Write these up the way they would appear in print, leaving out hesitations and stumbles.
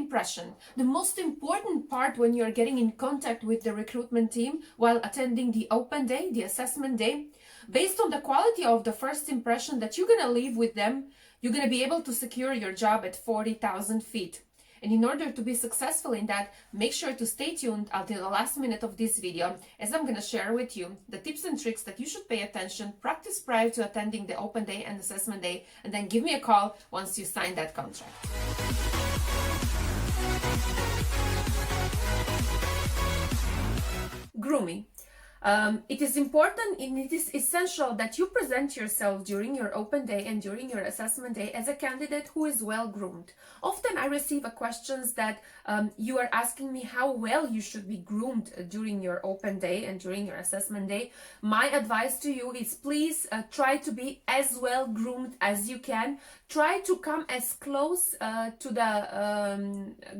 impression. The most important part when you're getting in contact with the recruitment team while attending the open day, the assessment day, based on the quality of the first impression that you're going to leave with them, you're going to be able to secure your job at 40,000 feet. And in order to be successful in that, make sure to stay tuned until the last minute of this video, as I'm going to share with you the tips and tricks that you should pay attention, practice prior to attending the open day and assessment day, and then give me a call once you sign that contract. Grooming. It is important and it is essential that you present yourself during your open day and during your assessment day as a candidate who is well groomed. Often I receive questions that you are asking me how well you should be groomed during your open day and during your assessment day. My advice to you is please try to be as well groomed as you can. Try to come as close to the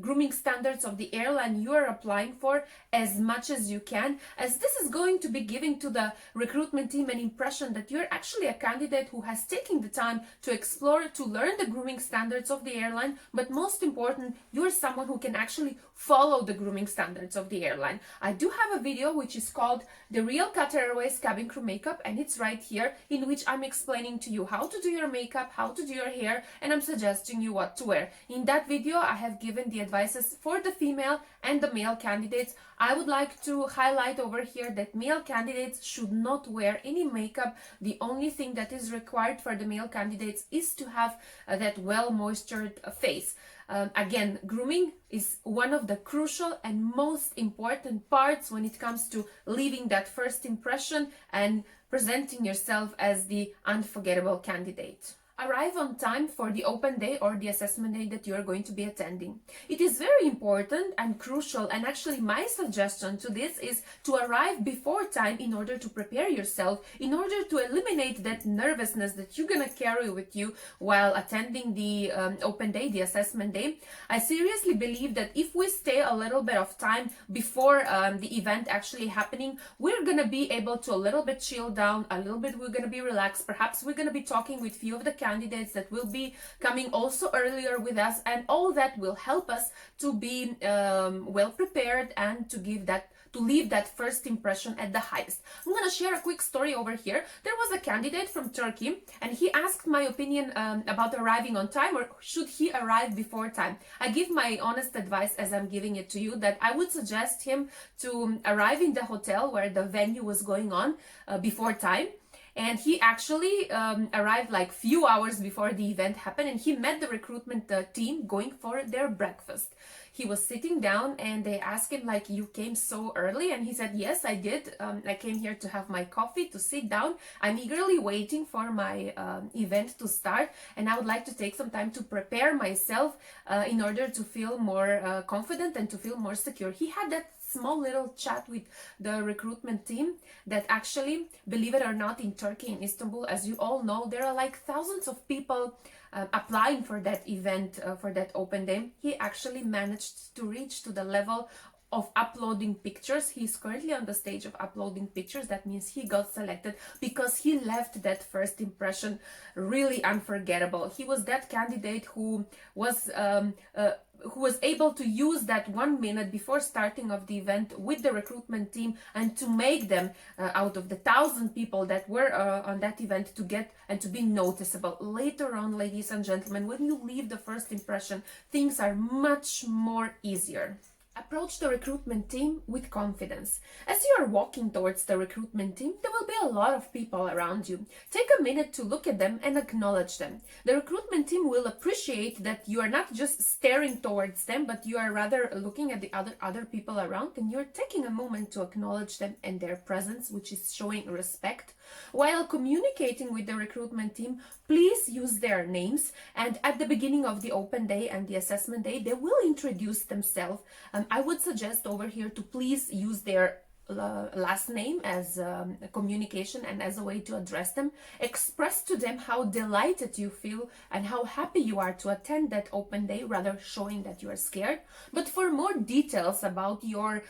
grooming standards of the airline you are applying for as much as you can, as this is going to be giving to the recruitment team an impression that you're actually a candidate who has taken the time to explore, to learn the grooming standards of the airline, but most important, you're someone who can actually follow the grooming standards of the airline. I do have a video which is called The Real Qatar Airways Cabin Crew Makeup, and it's right here, in which I'm explaining to you how to do your makeup, how to do your hair, and I'm suggesting you what to wear. In that video, I have given the advices for the female and the male candidates. I would like to highlight over here that male candidates should not wear any makeup. The only thing that is required for the male candidates is to have that well moistured face. Again, grooming is one of the crucial and most important parts when it comes to leaving that first impression and presenting yourself as the unforgettable candidate. Arrive on time for the open day or the assessment day that you are going to be attending. It is very important and crucial, and actually my suggestion to this is to arrive before time in order to prepare yourself, in order to eliminate that nervousness that you're gonna carry with you while attending the open day, the assessment day. I seriously believe that if we stay a little bit of time before the event actually happening, we're gonna be able to a little bit chill down, a little bit we're gonna be relaxed. Perhaps we're gonna be talking with few of the candidates that will be coming also earlier with us, and all that will help us to be well prepared and to leave that first impression at the highest. I'm gonna share a quick story over here. There was a candidate from Turkey and he asked my opinion about arriving on time, or should he arrive before time. I give my honest advice as I'm giving it to you, that I would suggest him to arrive in the hotel where the venue was going on before time. And he actually arrived like few hours before the event happened, and he met the recruitment team going for their breakfast. He was sitting down and they asked him like, you came so early? And he said, yes, I did. I came here to have my coffee, to sit down. I'm eagerly waiting for my event to start, and I would like to take some time to prepare myself in order to feel more confident and to feel more secure. He had that small little chat with the recruitment team that actually, believe it or not, in Turkey, in Istanbul, as you all know, there are like thousands of people applying for that event, for that open day. He actually managed to reach to the level of uploading pictures. He's currently on the stage of uploading pictures. That means he got selected because he left that first impression really unforgettable. He was that candidate who was able to use that 1 minute before starting of the event with the recruitment team and to make them out of the 1,000 people that were on that event to get and to be noticeable. Later on, ladies and gentlemen, when you leave the first impression, things are much more easier. Approach the recruitment team with confidence. As you are walking towards the recruitment team, there will be a lot of people around you. Take a minute to look at them and acknowledge them. The recruitment team will appreciate that you are not just staring towards them, but you are rather looking at the other people around, and you're taking a moment to acknowledge them and their presence, which is showing respect. While communicating with the recruitment team, please use their names, and at the beginning of the open day and the assessment day, they will introduce themselves. I would suggest over here to please use their last name as communication and as a way to address them. Express to them how delighted you feel and how happy you are to attend that open day, rather showing that you are scared. But for more details about your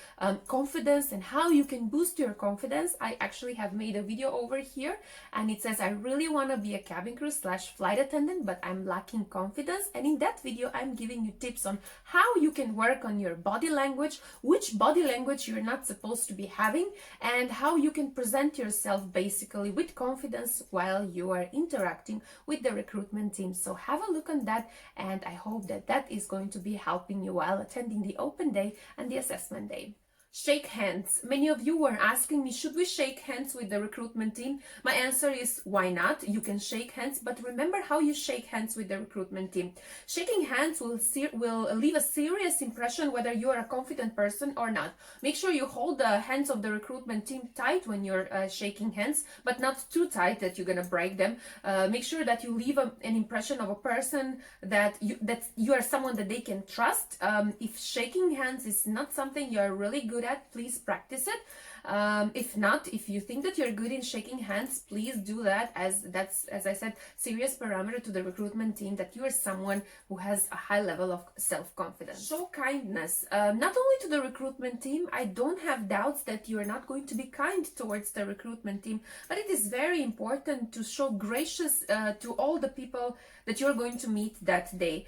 confidence and how you can boost your confidence, I actually have made a video over here, and it says I really want to be a cabin crew / flight attendant, but I'm lacking confidence. And in that video I'm giving you tips on how you can work on your body language, which body language you're not supposed to be having, and how you can present yourself basically with confidence while you are interacting with the recruitment team. So have a look on that, and I hope that that is going to be helping you while attending the open day and the assessment day. Shake hands. Many of you were asking me, should we shake hands with the recruitment team? My answer is, why not? You can shake hands, but remember how you shake hands with the recruitment team. Shaking hands will leave a serious impression whether you are a confident person or not. Make sure you hold the hands of the recruitment team tight when you're shaking hands, but not too tight that you're gonna break them. Make sure that you leave an impression of a person that you are someone that they can trust. If shaking hands is not something you're really good at, please practice it. If not, if you think that you're good in shaking hands, please do that, as that's, as I said, serious parameter to the recruitment team that you are someone who has a high level of self-confidence. Show kindness, not only to the recruitment team. I don't have doubts that you are not going to be kind towards the recruitment team, but it is very important to show gracious to all the people that you're going to meet that day.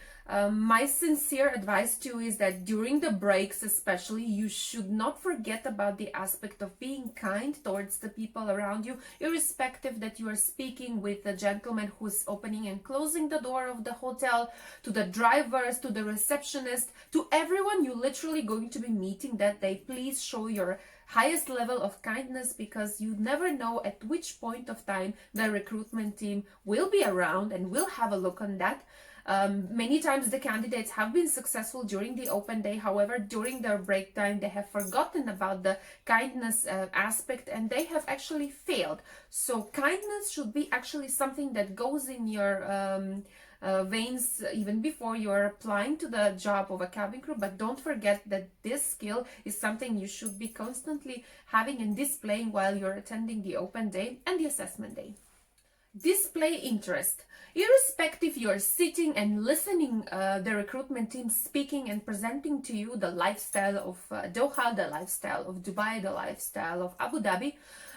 My sincere advice to you is that during the breaks especially, you should not forget about the aspect of being kind towards the people around you, irrespective that you are speaking with the gentleman who's opening and closing the door of the hotel, to the drivers, to the receptionist, to everyone you're literally going to be meeting that day. Please show your highest level of kindness, because you never know at which point of time the recruitment team will be around and will have a look on that. Many times the candidates have been successful during the open day. However, during their break time, they have forgotten about the kindness aspect and they have actually failed. So kindness should be actually something that goes in your veins even before you're applying to the job of a cabin crew. But don't forget that this skill is something you should be constantly having and displaying while you're attending the open day and the assessment day. Display interest. Irrespective you're sitting and listening the recruitment team speaking and presenting to you the lifestyle of Doha, the lifestyle of Dubai, the lifestyle of Abu Dhabi,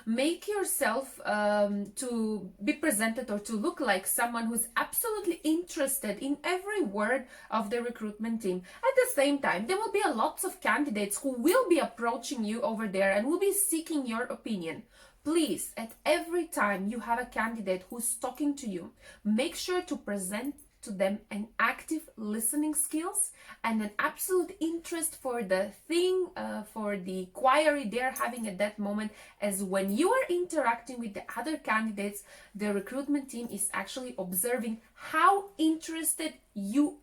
make yourself to be presented or to look like someone who's absolutely interested in every word of the recruitment team. At the same time, there will be lots of candidates who will be approaching you over there and will be seeking your opinion. Please, at every time you have a candidate who's talking to you, make sure to present to them an active listening skills and an absolute interest for the thing, for the query they're having at that moment, as when you are interacting with the other candidates, the recruitment team is actually observing how interested you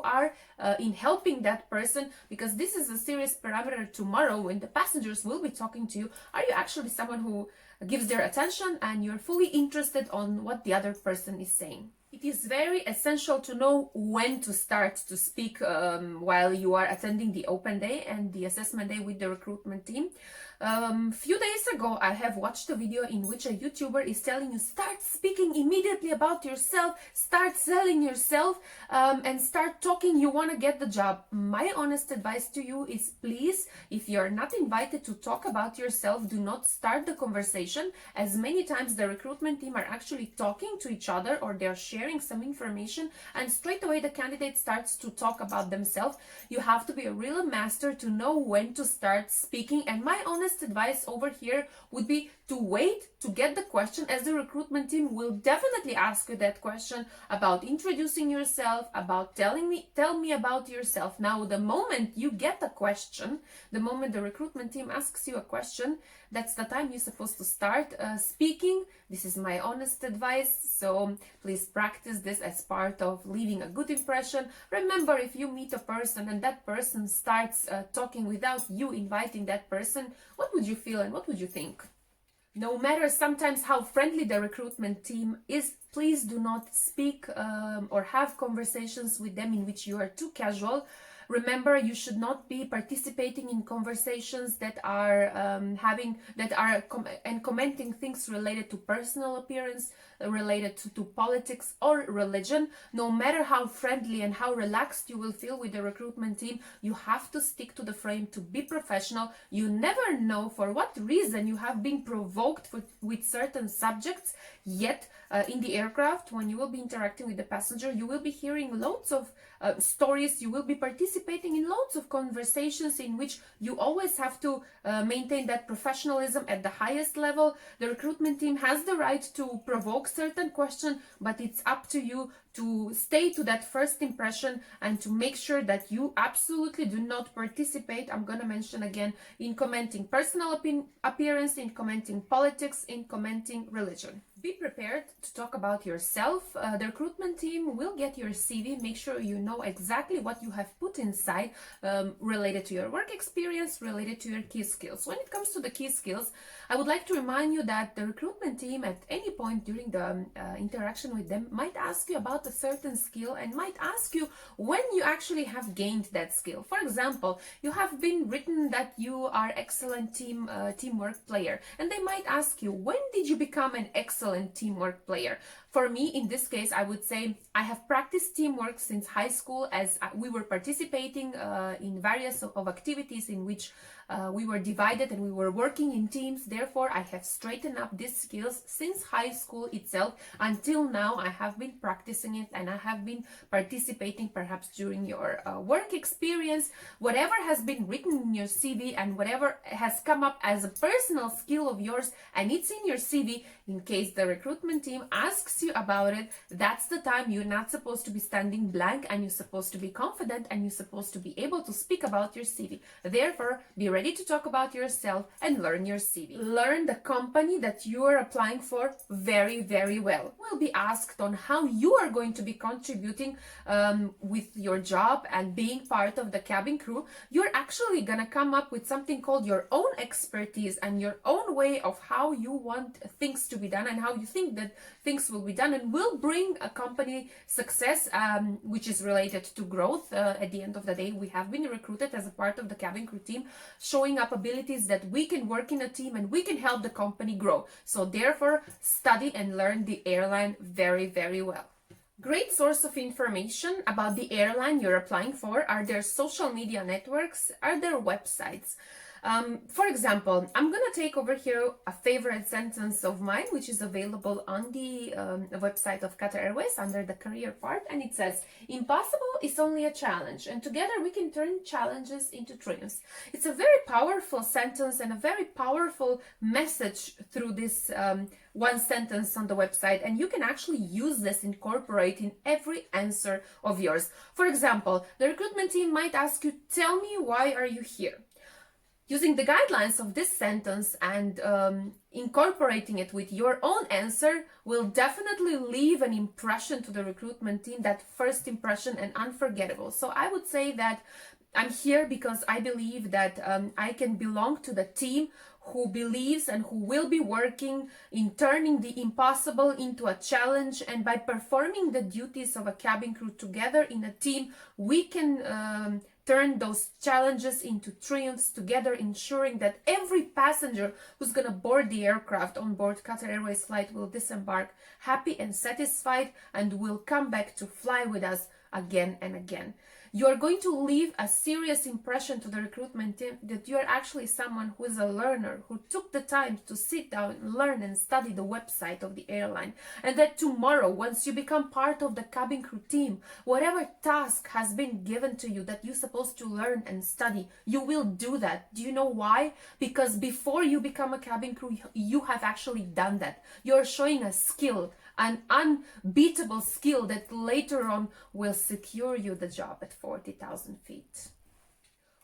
are in helping that person, because this is a serious parameter tomorrow when the passengers will be talking to you. Are you actually someone who gives their attention and you're fully interested on what the other person is saying? It is very essential to know when to start to speak while you are attending the open day and the assessment day with the recruitment team. Few days ago, I have watched a video in which a YouTuber is telling you, start speaking immediately about yourself, start selling yourself, and start talking. You want to get the job. My honest advice to you is, please, if you're not invited to talk about yourself, do not start the conversation, as many times the recruitment team are actually talking to each other or they're sharing some information, and straight away the candidate starts to talk about themselves. You have to be a real master to know when to start speaking, and my honest advice over here would be to wait to get the question, as the recruitment team will definitely ask you that question about introducing yourself, about tell me about yourself. Now, the moment you get a question, the moment the recruitment team asks you a question, that's the time you're supposed to start speaking. This is my honest advice, so please practice this as part of leaving a good impression. Remember, if you meet a person and that person starts talking without you inviting that person, what would you feel and what would you think? No matter sometimes how friendly the recruitment team is, please do not speak or have conversations with them in which you are too casual. Remember, you should not be participating in conversations that are commenting things related to personal appearance, related to politics or religion. No matter how friendly and how relaxed you will feel with the recruitment team, you have to stick to the frame to be professional. You never know for what reason you have been provoked with certain subjects, yet in the aircraft, when you will be interacting with the passenger, you will be hearing loads of stories, you will be participating in loads of conversations in which you always have to maintain that professionalism at the highest level. The recruitment team has the right to provoke certain questions, but it's up to you to stay to that first impression and to make sure that you absolutely do not participate, I'm going to mention again, in commenting personal appearance, in commenting politics, in commenting religion. Be prepared to talk about yourself. The recruitment team will get your CV. Make sure you know exactly what you have put inside, related to your work experience, related to your key skills. When it comes to the key skills, I would like to remind you that the recruitment team at any point during the interaction with them might ask you about a certain skill and might ask you when you actually have gained that skill. For example, you have been written that you are excellent teamwork player, and they might ask you, when did you become an excellent teamwork player? For me, in this case, I would say I have practiced teamwork since high school, as we were participating in various of activities in which we were divided and we were working in teams. Therefore, I have straightened up these skills since high school itself. Until now, I have been practicing it and I have been participating perhaps during your work experience. Whatever has been written in your CV and whatever has come up as a personal skill of yours and it's in your CV, in case the recruitment team asks you about it, that's the time you're not supposed to be standing blank and you're supposed to be confident and you're supposed to be able to speak about your CV. Therefore, be ready to talk about yourself and learn your CV. Learn the company that you are applying for very, very well. We'll be asked on how you are going to be contributing with your job and being part of the cabin crew. You're actually gonna come up with something called your own expertise and your own way of how you want things to be done and how you think that things will be done, and will bring a company success, which is related to growth. At the end of the day, we have been recruited as a part of the cabin crew team, showing up abilities that we can work in a team and we can help the company grow. So therefore, study and learn the airline very, very well. Great source of information about the airline you're applying for are their social media networks, are their websites. For example, I'm gonna take over here a favorite sentence of mine, which is available on the website of Qatar Airways under the career part, and it says, "Impossible is only a challenge, and together we can turn challenges into triumphs." It's a very powerful sentence and a very powerful message through this one sentence on the website, and you can actually use this, incorporate in every answer of yours. For example, the recruitment team might ask you, "Tell me, why are you here?" Using the guidelines of this sentence and incorporating it with your own answer will definitely leave an impression to the recruitment team, that first impression, and unforgettable. So I would say that I'm here because I believe that I can belong to the team who believes and who will be working in turning the impossible into a challenge, and by performing the duties of a cabin crew together in a team, we can turn those challenges into triumphs together, ensuring that every passenger who's going to board the aircraft on board Qatar Airways flight will disembark happy and satisfied and will come back to fly with us again and again. You're going to leave a serious impression to the recruitment team that you're actually someone who is a learner, who took the time to sit down, learn and study the website of the airline, and that tomorrow, once you become part of the cabin crew team, whatever task has been given to you that you're supposed to learn and study, you will do that. Do you know why? Because before you become a cabin crew, you have actually done that. You're showing a skill, an unbeatable skill that later on will secure you the job at 40,000 feet.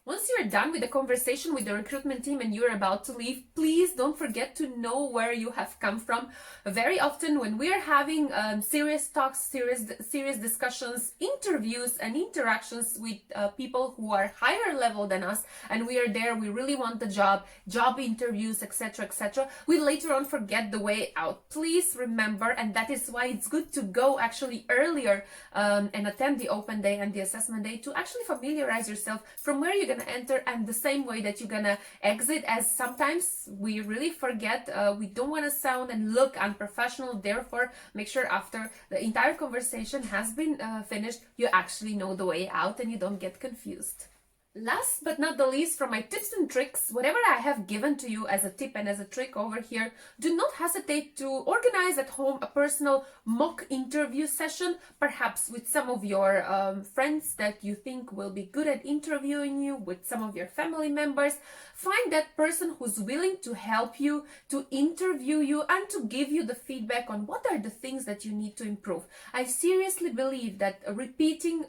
Once you're done with the conversation with the recruitment team and you're about to leave, please don't forget to know where you have come from. Very often when we're having serious talks, serious discussions, interviews and interactions with people who are higher level than us, and we are there, we really want the job interviews, etc., we later on forget the way out. Please remember, and that is why it's good to go actually earlier and attend the open day and the assessment day to actually familiarize yourself from where you're going to enter and the same way that you're going to exit, as sometimes we really forget. We don't want to sound and look unprofessional. Therefore, make sure after the entire conversation has been finished, you actually know the way out and you don't get confused. Last but not the least, from my tips and tricks, whatever I have given to you as a tip and as a trick over here, do not hesitate to organize at home a personal mock interview session, perhaps with some of your friends that you think will be good at interviewing you, with some of your family members. Find that person who's willing to help you, to interview you, and to give you the feedback on what are the things that you need to improve. I seriously believe that repeating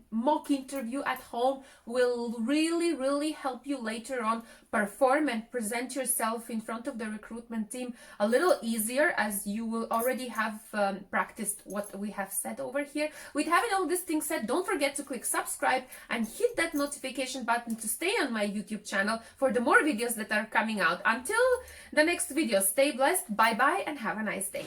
mock interview at home will really help you later on perform and present yourself in front of the recruitment team a little easier, as you will already have practiced what we have said over here. With having all these things said, don't forget to click subscribe and hit that notification button to stay on my YouTube channel for the more videos that are coming out. Until the next video, stay blessed, bye bye, and have a nice day.